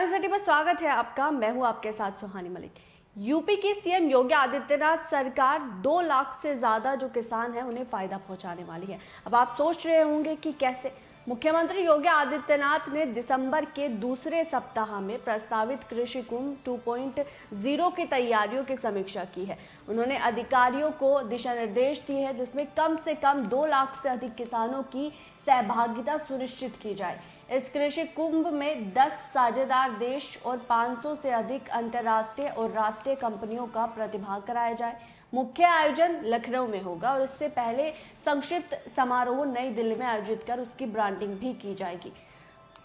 Channel city पर स्वागत है आपका। मैं हूं आपके साथ सुहानी मलिक। यूपी की सीएम योगी आदित्यनाथ सरकार 2 लाख से ज्यादा जो किसान हैं उन्हें फायदा पहुंचाने वाली है। अब आप सोच रहे होंगे कि कैसे। मुख्यमंत्री योगी आदित्यनाथ ने दिसंबर के दूसरे सप्ताह में प्रस्तावित कृषि कुंभ 2.0 की तैयारियों की समीक्षा की है। उन्होंने अधिकारियों को दिशा निर्देश दिए हैं जिसमें कम से कम 2 लाख से अधिक किसानों की सहभागिता सुनिश्चित की जाए। इस कृषि कुंभ में 10 साझेदार देश और 500 से अधिक अंतर्राष्ट्रीय और राष्ट्रीय कंपनियों का प्रतिभाग कराया जाए। मुख्य आयोजन लखनऊ में होगा और इससे पहले संक्षिप्त समारोह नई दिल्ली में आयोजित कर उसकी ब्रांडिंग भी की जाएगी।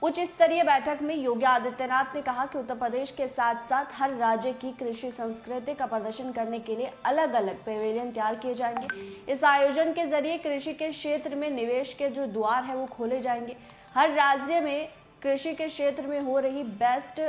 उच्च स्तरीय बैठक में योगी आदित्यनाथ ने कहा कि उत्तर प्रदेश के साथ साथ हर राज्य की कृषि संस्कृति का प्रदर्शन करने के लिए अलग अलग पेवेलियन तैयार किए जाएंगे। इस आयोजन के जरिए कृषि के क्षेत्र में निवेश के जो द्वार है वो खोले जाएंगे। हर राज्य में कृषि के क्षेत्र में हो रही बेस्ट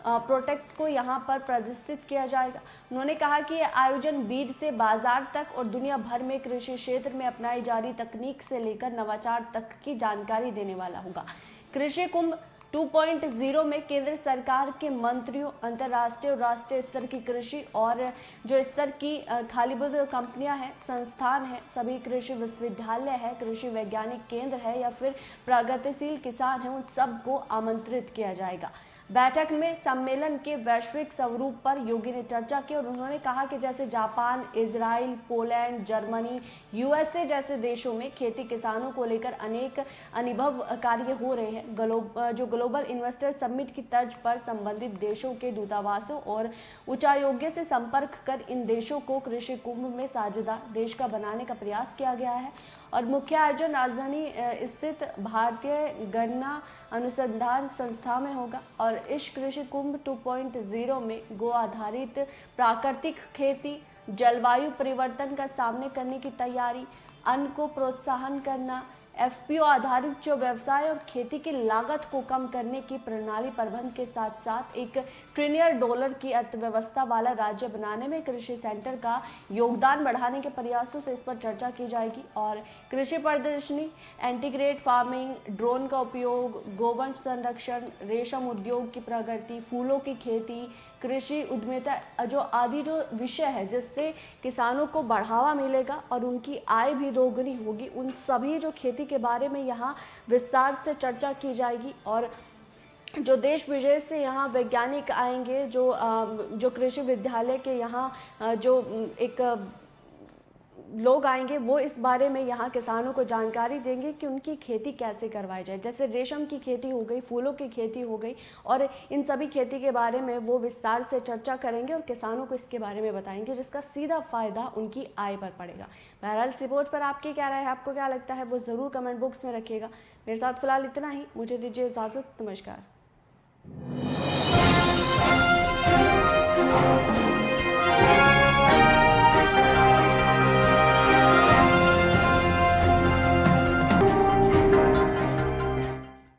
प्रोडक्ट को यहाँ पर प्रदर्शित किया जाएगा। उन्होंने कहा कि यह आयोजन बीज से बाजार तक और दुनिया भर में कृषि क्षेत्र में अपनाई जा रही तकनीक से लेकर नवाचार तक की जानकारी देने वाला होगा। कृषि कुंभ 2.0 में केंद्र सरकार के मंत्रियों, अंतर्राष्ट्रीय और राष्ट्रीय स्तर की कृषि और जो स्तर की खालीबुद कंपनियां हैं, संस्थान हैं, सभी कृषि विश्वविद्यालय है, कृषि वैज्ञानिक केंद्र है या फिर प्रगतिशील किसान हैं, उन सबको आमंत्रित किया जाएगा। बैठक में सम्मेलन के वैश्विक स्वरूप पर योगी ने चर्चा की और उन्होंने कहा कि जैसे Japan, Israel, Poland, Germany, USA जैसे देशों में खेती किसानों को लेकर अनेक अनुभव कार्य हो रहे हैं। जो ग्लोबल इन्वेस्टर समिट की तर्ज पर संबंधित देशों के दूतावासों और उच्चायोग्य से संपर्क कर इन देशों को कृषि कुंभ में साझेदार देश का बनाने का प्रयास किया गया है। और मुख्य आयोजन राजधानी स्थित भारतीय गन्ना अनुसंधान संस्था में होगा और इस कृषि कुंभ 2.0 में गो आधारित प्राकृतिक खेती, जलवायु परिवर्तन का सामने करने की तैयारी, अन्न को प्रोत्साहन करना, एफपीओ आधारित जो व्यवसाय और खेती की लागत को कम करने की प्रणाली प्रबंध के साथ साथ $1 ट्रिलियन की अर्थव्यवस्था वाला राज्य बनाने में कृषि सेंटर का योगदान बढ़ाने के प्रयासों से इस पर चर्चा की जाएगी। और कृषि प्रदर्शनी, इंटीग्रेट फार्मिंग, ड्रोन का उपयोग, गोवंश संरक्षण, रेशम उद्योग की प्रगति, फूलों की खेती, कृषि उद्यमिता जो आदि जो विषय है जिससे किसानों को बढ़ावा मिलेगा और उनकी आय भी दोगुनी होगी, उन सभी जो खेती के बारे में यहाँ विस्तार से चर्चा की जाएगी। और जो देश विदेश से यहाँ वैज्ञानिक आएंगे, जो कृषि विद्यालय के यहाँ जो एक लोग आएंगे, वो इस बारे में यहाँ किसानों को जानकारी देंगे कि उनकी खेती कैसे करवाई जाए। जैसे रेशम की खेती हो गई, फूलों की खेती हो गई, और इन सभी खेती के बारे में वो विस्तार से चर्चा करेंगे और किसानों को इसके बारे में बताएंगे जिसका सीधा फायदा उनकी आय पर पड़ेगा। बहरहाल इस रिपोर्ट पर आपकी क्या राय है, आपको क्या लगता है, वो ज़रूर कमेंट बॉक्स में रखिएगा। मेरे साथ फिलहाल इतना ही, मुझे दीजिए इजाज़त। नमस्कार।